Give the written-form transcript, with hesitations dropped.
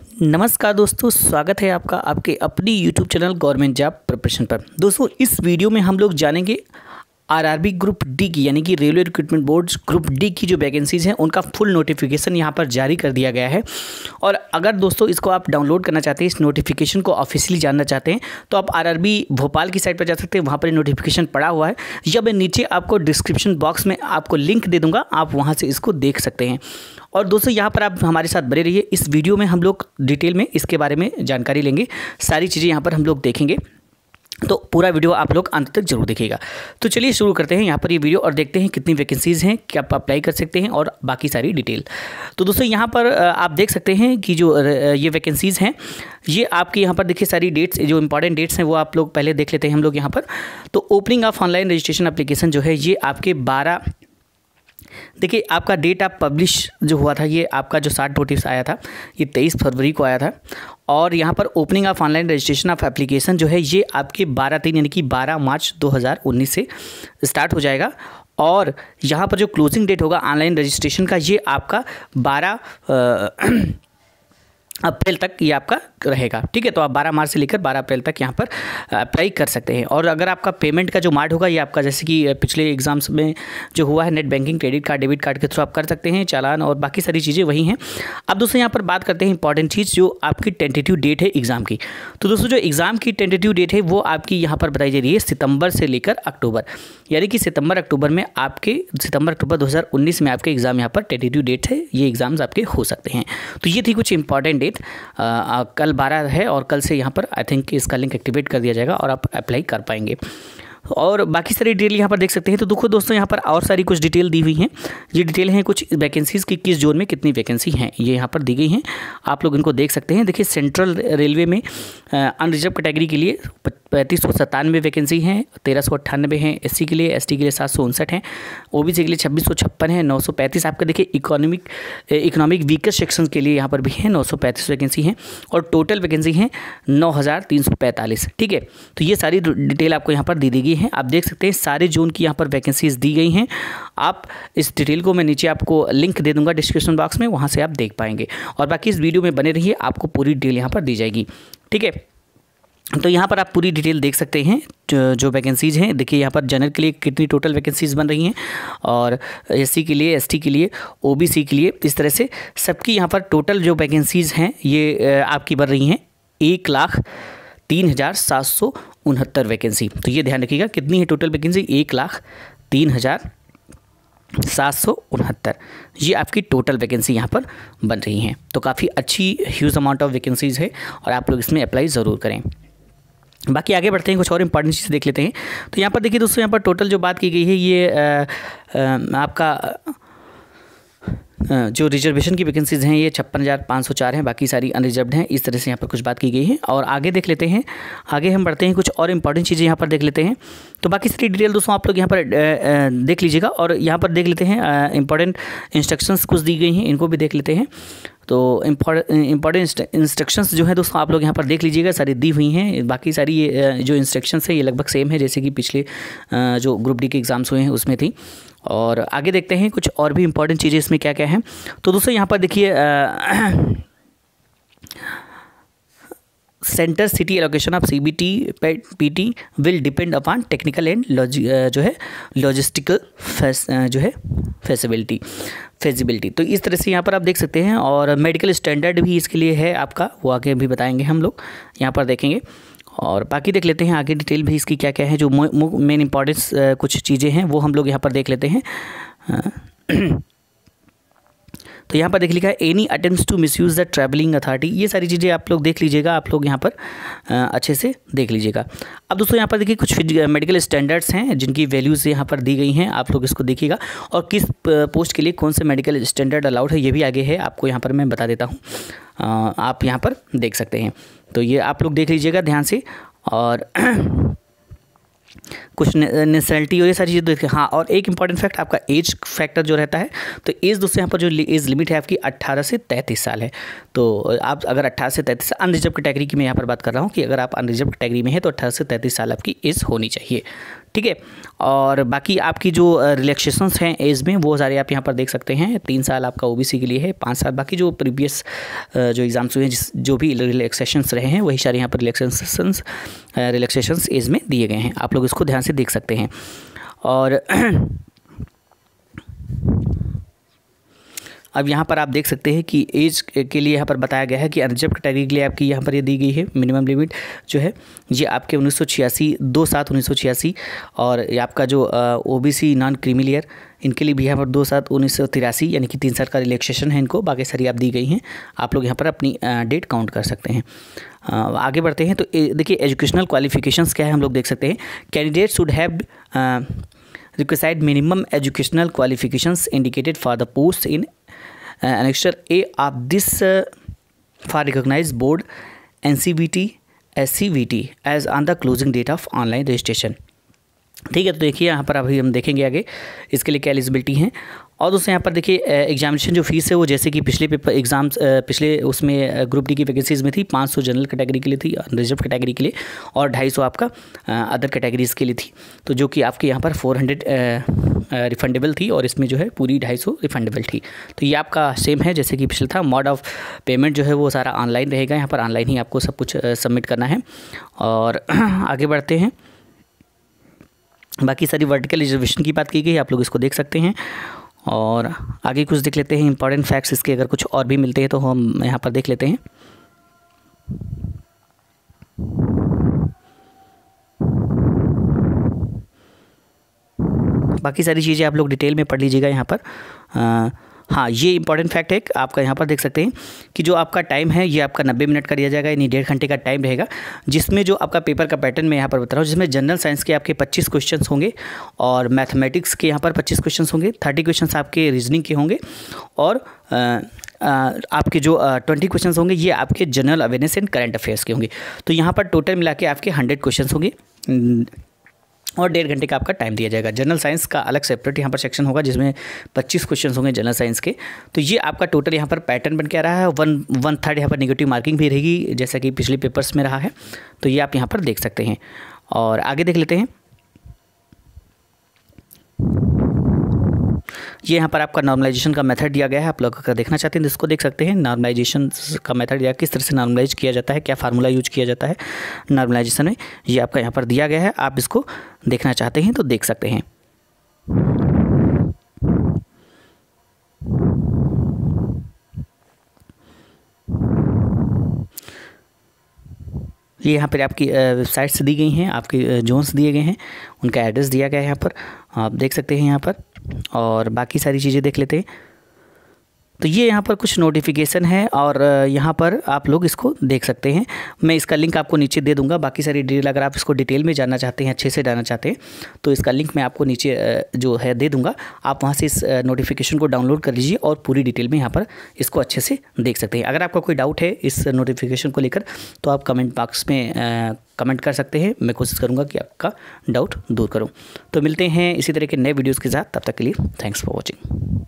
नमस्कार दोस्तों, स्वागत है आपका आपके अपनी YouTube channel government job preparation पर। दोस्तों, इस वीडियो में हम लोग जानेंगे आरआरबी ग्रुप डी की यानी कि railway recruitment board group D की जो वैकेंसीज़ हैं उनका फुल नोटिफिकेशन यहाँ पर जारी कर दिया गया है। और अगर दोस्तों इसको आप डाउनलोड करना चाहते हैं, इस नोटिफिकेशन को ऑफिशियली जानना चाहते हैं, तो आप आरआरबी भोपाल की साइट पर जा सकते हैं। वहाँ पर नोटिफिकेशन पड़ा हुआ है, या मैं नीचे आपको डिस्क्रिप्शन बॉक्स में आपको लिंक दे दूँगा, आप वहाँ से इसको देख सकते हैं। और दोस्तों यहाँ पर आप हमारे साथ बने रहिए। इस वीडियो में हम लोग डिटेल में इसके बारे में जानकारी लेंगे, सारी चीज़ें यहाँ पर हम लोग देखेंगे, तो पूरा वीडियो आप लोग अंत तक जरूर देखिएगा। तो चलिए शुरू करते हैं यहाँ पर ये वीडियो और देखते हैं कितनी वैकेंसीज़ हैं, क्या आप अप्लाई कर सकते हैं और बाकी सारी डिटेल। तो दोस्तों यहाँ पर आप देख सकते हैं कि जो ये वैकेंसीज़ हैं, ये आपके यहाँ पर देखिए सारी डेट्स, जो इंपॉर्टेंट डेट्स हैं वो आप लोग पहले देख लेते हैं हम लोग यहाँ पर। तो opening of online registration application जो है ये आपके 12, देखिए आपका डेट आप पब्लिश जो हुआ था, ये आपका जो 60 नोटिस आया था ये 23 फरवरी को आया था। और यहाँ पर opening of online registration of application जो है ये आपके 12/3 यानी कि 12 मार्च 2019 से स्टार्ट हो जाएगा। और यहाँ पर जो क्लोजिंग डेट होगा ऑनलाइन रजिस्ट्रेशन का, ये आपका 12 अप्रैल तक ये आपका रहेगा। ठीक है, तो आप 12 मार्च से लेकर 12 अप्रैल तक यहाँ पर अप्लाई कर सकते हैं। और अगर आपका पेमेंट का जो मार्ड होगा, ये आपका जैसे कि पिछले एग्जाम्स में जो हुआ है, net banking, credit card, debit card के थ्रू आप कर सकते हैं। चालान और बाकी सारी चीज़ें वही हैं। अब दोस्तों यहाँ पर बात करते हैं इंपॉर्टेंट चीज़, जो आपकी टेंटेटिव डेट है एग्ज़ाम की। तो दोस्तों जो एग्ज़ाम की टेंटेटिव डेट है वो आपकी यहाँ पर बताई जा रही है सितंबर से लेकर अक्टूबर, यानी कि सितंबर अक्टूबर 2019 में आपके एग्ज़ाम यहाँ पर टेंटेटिव डेट है, ये एग्ज़ाम्स आपके हो सकते हैं। तो ये थी कुछ इंपॉर्टेंट डेट। कल 12 है और कल से यहाँ पर आई थिंक इसका लिंक एक्टिवेट कर दिया जाएगा और आप अप्लाई कर पाएंगे। और बाकी सारी डिटेल यहाँ पर देख सकते हैं। तो देखो दोस्तों यहाँ पर और सारी कुछ डिटेल दी हुई हैं। ये डिटेल हैं कुछ वैकेंसीज़ की, किस जोन में कितनी वैकेंसी हैं ये यहाँ पर दी गई हैं, आप लोग इनको देख सकते हैं। देखिए सेंट्रल रेलवे में अनरिजर्व कैटेगरी के लिए 3597 वैकेंसी हैं, 1398 हैं। एससी के लिए, एसटी के लिए 759 हैं, ओबीसी के लिए 2656 हैं, 935 आपका देखिए इकोनॉमिक वीकर सेक्शन के लिए यहाँ पर भी हैं 935 वैकेंसी हैं। और टोटल वैकेंसी हैं 9345। ठीक है, तो ये सारी डिटेल आपको यहाँ पर दी गई है। आप देख सकते हैं सारे जोन की यहाँ पर वैकेंसीज दी गई हैं। आप इस डिटेल को मैं नीचे आपको लिंक दे दूंगा डिस्क्रिप्शन बॉक्स में, वहाँ से आप देख पाएंगे। और बाकी इस वीडियो में बने रहिए, आपको पूरी डिटेल यहाँ पर दी जाएगी। ठीक है, तो यहाँ पर आप पूरी डिटेल देख सकते हैं जो वैकेंसीज़ हैं। देखिए यहाँ पर जनरल के लिए कितनी टोटल वैकेंसीज़ बन रही हैं, और एससी के लिए, एसटी के लिए, ओबीसी के लिए, इस तरह से सबकी यहाँ पर टोटल जो वैकेंसीज़ हैं ये आपकी बन रही हैं 1,03,769 वैकेंसी। तो ये ध्यान रखिएगा कितनी है टोटल वैकेंसी, 1,03,769 ये आपकी टोटल वैकेंसी यहाँ पर बन रही हैं। तो काफ़ी अच्छी ह्यूज अमाउंट ऑफ वैकेंसीज़ है और आप लोग इसमें अप्लाई ज़रूर करें। बाकी आगे बढ़ते हैं, कुछ और इंपॉर्टेंट चीज़ें देख लेते हैं। तो यहाँ पर देखिए दोस्तों, यहाँ पर टोटल जो बात की गई है ये आपका जो रिजर्वेशन की वैकेंसीज़ हैं ये 56,504 हैं, बाकी सारी अनरिजर्व्ड हैं। इस तरह से यहाँ पर कुछ बात की गई है। और आगे देख लेते हैं, आगे हम बढ़ते हैं, कुछ और इंपॉर्टेंट चीज़ें यहाँ पर देख लेते हैं। तो बाकी सारी डिटेल दोस्तों आप लोग यहाँ पर देख लीजिएगा। और यहाँ पर देख लेते हैं इंपॉर्टेंट इंस्ट्रक्शंस कुछ दी गई हैं, इनको भी देख लेते हैं। तो इंपॉर्टेंट इंस्ट्रक्शंस जो है दोस्तों आप लोग यहाँ पर देख लीजिएगा, सारी दी हुई हैं। बाकी सारी ये जो इंस्ट्रक्शंस है ये लगभग सेम है जैसे कि पिछले जो ग्रुप डी के एग्ज़ाम्स हुए हैं उसमें थी। और आगे देखते हैं कुछ और भी इंपॉर्टेंट चीज़ें इसमें क्या क्या हैं। तो दोस्तों यहाँ पर देखिए centre city allocation of CBT PT will depend upon technical and जो है लॉजिस्टिकल जो है फेजिबिलिटी। तो इस तरह से यहाँ पर आप देख सकते हैं। और मेडिकल स्टैंडर्ड भी इसके लिए है आपका, वो आगे भी बताएंगे हम लोग, यहाँ पर देखेंगे। और बाकी देख लेते हैं आगे डिटेल भी इसकी क्या क्या है, जो मेन इंपॉर्टेंस कुछ चीज़ें हैं वो हम लोग यहाँ पर देख लेते हैं। तो यहाँ पर देख लिखा है any attempts to misuse the travelling authority, ये सारी चीज़ें आप लोग देख लीजिएगा, आप लोग यहाँ पर अच्छे से देख लीजिएगा। अब दोस्तों यहाँ पर देखिए कुछ मेडिकल स्टैंडर्ड्स हैं जिनकी वैल्यूज़ यहाँ पर दी गई हैं, आप लोग इसको देखिएगा। और किस पोस्ट के लिए कौन से मेडिकल स्टैंडर्ड अलाउड है ये भी आगे है, आपको यहाँ पर मैं बता देता हूँ, आप यहाँ पर देख सकते हैं। तो ये आप लोग देख लीजिएगा ध्यान से। और कुछ नेशनलिटी और ये सारी चीज़ें देखिए। हाँ, और एक इंपॉर्टेंट फैक्ट आपका एज फैक्टर जो रहता है, तो एज दोस्तों यहाँ पर जो एज लिमिट है आपकी 18 से 33 साल है। तो आप अगर 18 से 33 अनरिजर्व कैटेगरी की मैं यहाँ पर बात कर रहा हूँ कि अगर आप अनरिजर्व कैटेगरी में है तो 18 से 33 साल आपकी एज होनी चाहिए। ठीक है। और बाकी आपकी जो रिलैक्सेशंस हैं एज में वो सारे आप यहाँ पर देख सकते हैं। 3 साल आपका ओबीसी के लिए है, 5 साल बाकी जो प्रीवियस जो एग्ज़ाम्स हुए हैं जो भी रिलैक्सेशंस रहे हैं वही सारे यहाँ पर रिलैक्सेशंस एज में दिए गए हैं। आप लोग इसको ध्यान से देख सकते हैं। और अब यहाँ पर आप देख सकते हैं कि एज के लिए यहाँ पर बताया गया है कि अनरिजर्व कैटेगरी के लिए आपकी यहाँ पर ये दी गई है मिनिमम लिमिट जो है ये आपके 1986 2/7/1986 और ये आपका जो ओबीसी नॉन क्रीमी लेयर इनके लिए भी यहाँ पर 2/7/1983 यानी कि 3 साल का रिलैक्सेशन है इनको। बाकी सारी आप दी गई हैं, आप लोग यहाँ पर अपनी डेट काउंट कर सकते हैं। आगे बढ़ते हैं तो देखिए एजुकेशनल क्वालिफिकेशंस क्या है हम लोग देख सकते हैं। Candidate should have requisite minimum educational qualifications indicated for the post in annexure A of this for recognized board NCVT SCVT as on the closing date of online registration। ठीक है, तो देखिए यहाँ पर अभी हम देखेंगे आगे इसके लिए क्या एलिजिबिलिटी है। और दोस्तों यहाँ पर देखिए एग्जामिनेशन जो फीस है वो जैसे कि पिछले पेपर एग्ज़ाम्स पिछले उसमें ग्रुप डी की वैकेंसीज़ में थी 500 जनरल कैटेगरी के लिए थी, रिजर्व कैटेगरी के लिए, और 250 आपका अदर कैटेगरीज़ के लिए थी। तो जो कि आपके यहाँ पर 400 रिफंडेबल थी और इसमें जो है पूरी 250 रिफंडेबल थी। तो ये आपका सेम है जैसे कि पिछले था। मोड ऑफ पेमेंट जो है वो सारा ऑनलाइन रहेगा, यहाँ पर ऑनलाइन ही आपको सब कुछ सबमिट करना है। और आगे बढ़ते हैं, बाकी सारी वर्टिकल रिजर्वेशन की बात की गई, आप लोग इसको देख सकते हैं। और आगे कुछ देख लेते हैं इंपॉर्टेंट फैक्ट्स इसके, अगर कुछ और भी मिलते हैं तो हम यहाँ पर देख लेते हैं। बाकी सारी चीज़ें आप लोग डिटेल में पढ़ लीजिएगा यहाँ पर। हाँ, ये इंपॉर्टेंट फैक्ट है आपका यहाँ पर देख सकते हैं कि जो आपका टाइम है ये आपका 90 मिनट का दिया जाएगा, यानी 1.5 घंटे का टाइम रहेगा, जिसमें जो आपका पेपर का पैटर्न मैं यहाँ पर बता रहा हूँ, जिसमें जनरल साइंस के आपके 25 क्वेश्चंस होंगे और मैथमेटिक्स के यहाँ पर 25 क्वेश्चंस होंगे, 30 क्वेश्चंस आपके रीजनिंग के होंगे और आपके जो 20 क्वेश्चंस होंगे ये आपके general awareness and current affairs के होंगे। तो यहाँ पर टोटल मिला के आपके 100 क्वेश्चंस होंगे और 1.5 घंटे का आपका टाइम दिया जाएगा। जनरल साइंस का अलग सेपरेट यहाँ पर सेक्शन होगा जिसमें 25 क्वेश्चंस होंगे जनरल साइंस के। तो ये आपका टोटल यहाँ पर पैटर्न बन के आ रहा है। 1/3 यहाँ पर नेगेटिव मार्किंग भी रहेगी जैसा कि पिछले पेपर्स में रहा है। तो ये आप यहाँ पर देख सकते हैं। और आगे देख लेते हैं, ये यहाँ पर आपका नॉर्मलाइजेशन का मेथड दिया गया है। आप लोग अगर देखना चाहते हैं तो इसको देख सकते हैं। नॉर्मलाइजेशन का मेथड या किस तरह से नॉर्मलाइज किया जाता है, क्या फार्मूला यूज किया जाता है नॉर्मलाइजेशन में, ये आपका यहाँ पर दिया गया है। आप इसको देखना चाहते हैं तो देख सकते हैं। ये यहाँ पर आपकी वेबसाइट्स दी गई हैं, आपके जोन्स दिए गए हैं, उनका एड्रेस दिया गया है यहाँ पर, आप देख सकते हैं यहाँ पर। और बाकी सारी चीज़ें देख लेते हैं। तो ये यहाँ पर कुछ नोटिफिकेशन है और यहाँ पर आप लोग इसको देख सकते हैं। मैं इसका लिंक आपको नीचे दे दूंगा। बाकी सारी डिटेल अगर आप इसको डिटेल में जानना चाहते हैं, अच्छे से जानना चाहते हैं, तो इसका लिंक मैं आपको नीचे जो है दे दूंगा। आप वहाँ से इस नोटिफिकेशन को डाउनलोड कर लीजिए और पूरी डिटेल में यहाँ पर इसको अच्छे से देख सकते हैं। अगर आपका कोई डाउट है इस नोटिफिकेशन को लेकर तो आप कमेंट बॉक्स में कमेंट कर सकते हैं। मैं कोशिश करूँगा कि आपका डाउट दूर करूँ। तो मिलते हैं इसी तरह के नए वीडियोज़ के साथ, तब तक के लिए थैंक्स फॉर वॉचिंग।